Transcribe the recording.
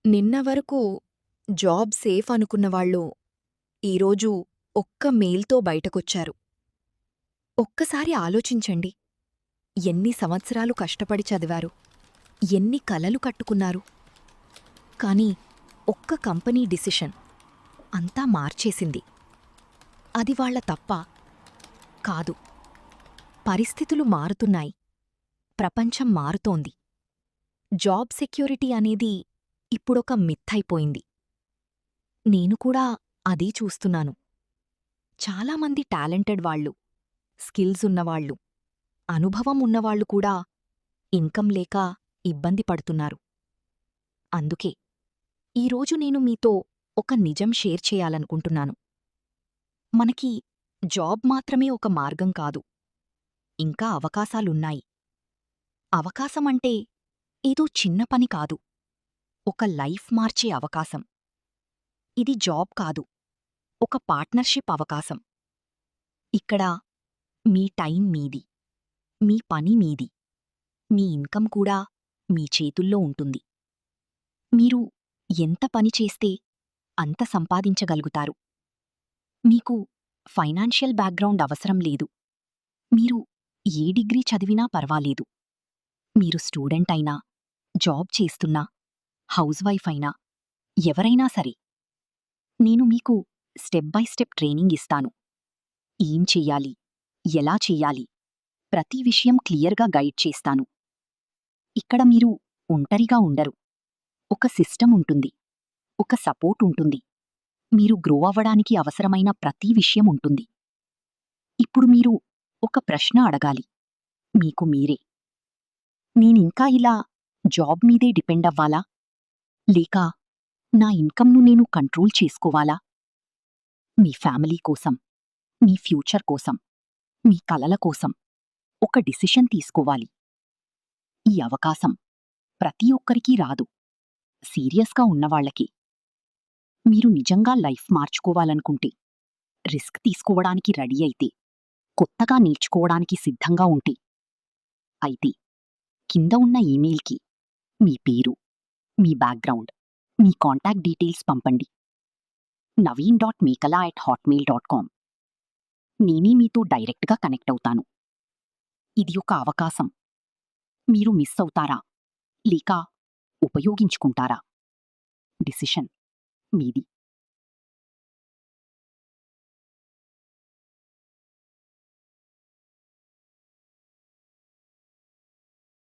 నిన్న వరకు job safe అనుకున్నవాళ్ళు ఈరోజు ఒక్క మెయిల్‌తో బయటకొచ్చారు. ఒక్కసారి ఆలోచించండి. ఎన్ని సంవత్సరాలు కష్టపడి చదివారు? ఎన్ని కలలు కట్టుకున్నారు? కానీ ఒక్క కంపెనీ డిసిషన్ అంతా మార్చేసింది. అది వాళ్ళ తప్పా? కాదు. పరిస్థితులు మారుతున్నాయి. ప్రపంచం మారుతోంది. జాబ్ సెక్యూరిటీ అనేది ఇప్పుడొక మిథ్ అయిపోయింది. నేను కూడా అదే చూస్తున్నాను. చాలామంది టాలెంటెడ్ వాళ్ళు, స్కిల్స్ ఉన్నవాళ్ళు, అనుభవం ఉన్నవాళ్ళు కూడా ఇన్కమ్ లేక ఇబ్బంది పడుతున్నారు. అందుకే ఈరోజు నేను మీతో ఒక నిజం షేర్ చేయాలనుకుంటున్నాను. మనకి జాబ్ మాత్రమే ఒక మార్గం కాదు. ఇంకా అవకాశాలున్నాయి. అవకాశమంటే ఏదో చిన్న పని కాదు. ఒక లైఫ్ మార్చే అవకాశం. ఇది జాబ్ కాదు. ఒక పార్ట్నర్షిప్ అవకాశం. ఇక్కడ మీ టైం మీది. మీ పని మీది. మీ ఇన్కమ్ కూడా మీ చేతుల్లో ఉంటుంది. మీరు ఎంత పని చేస్తే అంత సంపాదించగలుగుతారు. మీకు ఫైనాన్షియల్ బ్యాక్గ్రౌండ్ అవసరం లేదు. మీరు ఏ డిగ్రీ చదివినా పర్వాలేదు. మీరు స్టూడెంట్ అయినా, జాబ్ చేస్తున్నా, హౌస్ వైఫ్ అయినా, ఎవరైనా సరే. నేను మీకు స్టెప్ బై స్టెప్ ట్రైనింగ్ ఇస్తాను. ఏం చెయ్యాలి, ఎలా చెయ్యాలి, ప్రతి విషయం క్లియర్గా గైడ్ చేస్తాను. ఇక్కడ మీరు ఒంటరిగా ఉండరు. ఒక సిస్టమ్ ఉంటుంది. ఒక సపోర్ట్ ఉంటుంది. మీరు గ్రో అవ్వడానికి అవసరమైన ప్రతి విషయం ఉంటుంది. ఇప్పుడు మీరు ఒక ప్రశ్న అడగాలి. మీకు మీరే. నేనింకా ఇలా జాబ్ మీదే డిపెండ్ అవ్వాలా? లేక నా ఇన్కమ్‌ను నేను కంట్రోల్ చేసుకోవాలా? మీ ఫ్యామిలీ కోసం, మీ ఫ్యూచర్ కోసం, మీ కలల కోసం ఒక డిసిషన్ తీసుకోవాలి. ఈ అవకాశం ప్రతి ఒక్కరికీ రాదు. సీరియస్‌గా ఉన్నవాళ్ళకి. మీరు నిజంగా లైఫ్ మార్చుకోవాలనుకుంటే, రిస్క్ తీసుకోవడానికి రెడీ అయితే, కొత్తగా నేర్చుకోవడానికి సిద్ధంగా ఉంటే, అయితే కింద ఉన్న ఈమెయిల్‌కి మీ పేరు, మీ బ్యాక్‌గ్రౌండ్, మీ కాంటాక్ట్ డీటెయిల్స్ పంపండి. naveen.mekala@hotmail.com. నేనే మీతో డైరెక్ట్‌గా కనెక్ట్ అవుతాను. ఇది ఒక అవకాశం. మీరు మిస్ అవుతారా? లేక ఉపయోగించుకుంటారా? డిసిషన్ మీది.